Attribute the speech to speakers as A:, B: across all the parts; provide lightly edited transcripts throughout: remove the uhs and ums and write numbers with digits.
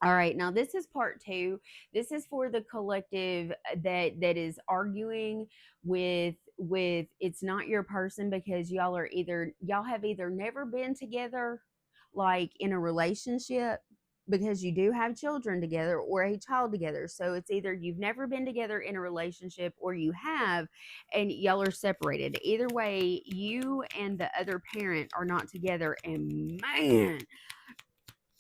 A: All right, now this is part two. This is for the collective that is arguing with it's not your person, because y'all have either never been together, like in a relationship, because you do have children together or a child together. So it's either you've never been together in a relationship, or you have and y'all are separated. Either way, you and the other parent are not together, and man,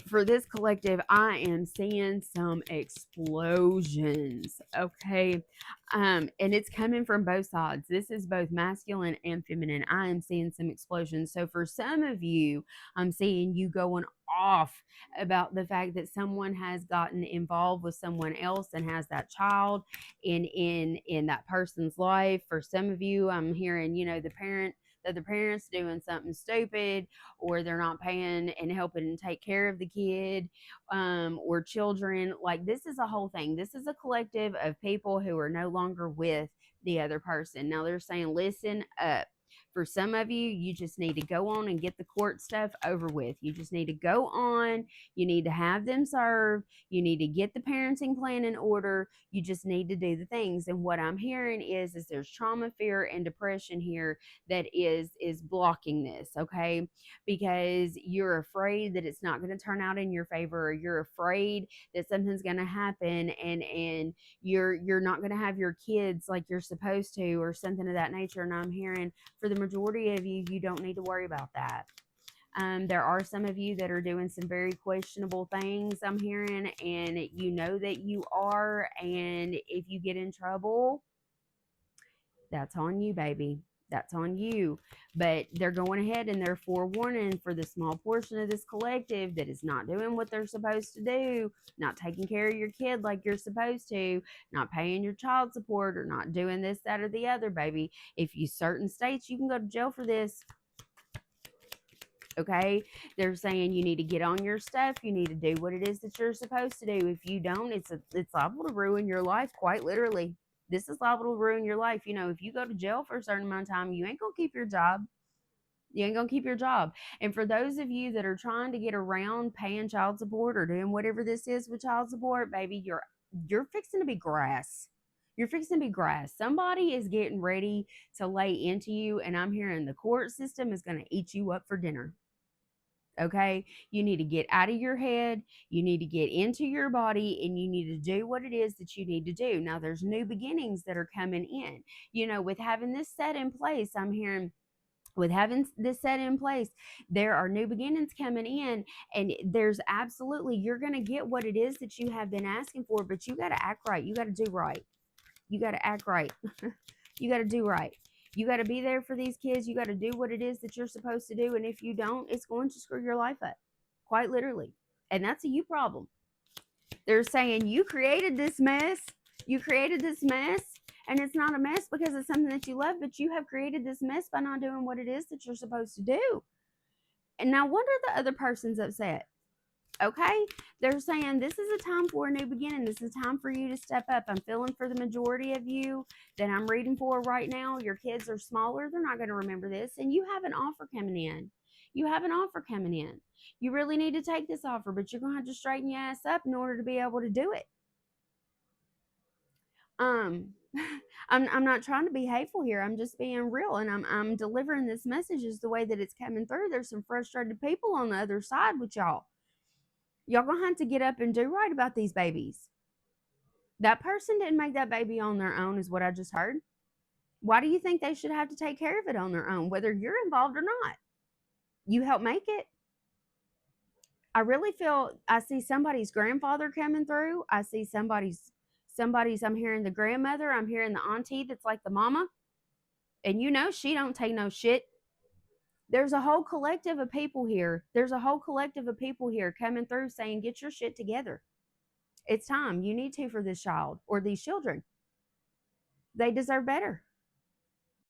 A: for this collective, I am seeing some explosions. Okay. And it's coming from both sides. This is both masculine and feminine. I am seeing some explosions. So for some of you, I'm seeing you going off about the fact that someone has gotten involved with someone else and has that child in that person's life. For some of you, I'm hearing, the parents doing something stupid, or they're not paying and helping take care of the kid, or children. Like, this is a whole thing. This is a collective of people who are no longer with the other person. Now they're saying, listen up. For some of you, you just need to go on and get the court stuff over with. You just need to go on. You need to have them served. You need to get the parenting plan in order. You just need to do the things. And what I'm hearing is there's trauma, fear, and depression here that is blocking this. Okay, because you're afraid that it's not going to turn out in your favor, or you're afraid that something's going to happen, and you're not going to have your kids like you're supposed to, or something of that nature. And I'm hearing, for the majority of you, you don't need to worry about that. There are some of you that are doing some very questionable things, I'm hearing, and you know that you are. And if you get in trouble, that's on you, baby. That's on you. But they're going ahead and they're forewarning for the small portion of this collective that is not doing what they're supposed to do, not taking care of your kid like you're supposed to, not paying your child support, or not doing this, that, or the other, baby. If you certain states, you can go to jail for this. Okay, they're saying you need to get on your stuff. You need to do what it is that you're supposed to do. If you don't, it's liable to ruin your life, quite literally. This is liable to ruin your life. If you go to jail for a certain amount of time, you ain't gonna keep your job. You ain't gonna keep your job. And for those of you that are trying to get around paying child support, or doing whatever this is with child support, baby, you're fixing to be grass. You're fixing to be grass. Somebody is getting ready to lay into you, and I'm hearing the court system is going to eat you up for dinner. Okay, you need to get out of your head, you need to get into your body, and you need to do what it is that you need to do. Now there's new beginnings that are coming in, with having this set in place. I'm hearing, with having this set in place, there are new beginnings coming in, and there's absolutely, you're going to get what it is that you have been asking for. But you got to act right, you got to do right, you got to act right. You got to do right. You got to be there for these kids. You got to do what it is that you're supposed to do. And if you don't, it's going to screw your life up, quite literally. And that's a you problem. They're saying you created this mess. You created this mess. And it's not a mess because it's something that you love, but you have created this mess by not doing what it is that you're supposed to do. And now, wonder the other person's upset. Okay, they're saying this is a time for a new beginning. This is a time for you to step up. I'm feeling, for the majority of you that I'm reading for right now, your kids are smaller, they're not going to remember this, and you have an offer coming in. You have an offer coming in. You really need to take this offer, but you're going to have to straighten your ass up in order to be able to do it. um I'm not trying to be hateful here. I'm just being real, and I'm delivering this message is the way that it's coming through. There's some frustrated people on the other side with y'all. Y'all gonna have to get up and do right about these babies. That person didn't make that baby on their own, is what I just heard. Why do you think they should have to take care of it on their own, whether you're involved or not? You help make it. I really feel I see somebody's grandfather coming through. I see somebody's, I'm hearing the grandmother, I'm hearing the auntie that's like the mama. And she don't take no shit. There's a whole collective of people here. There's a whole collective of people here coming through saying, get your shit together. It's time. You need to, for this child or these children. They deserve better.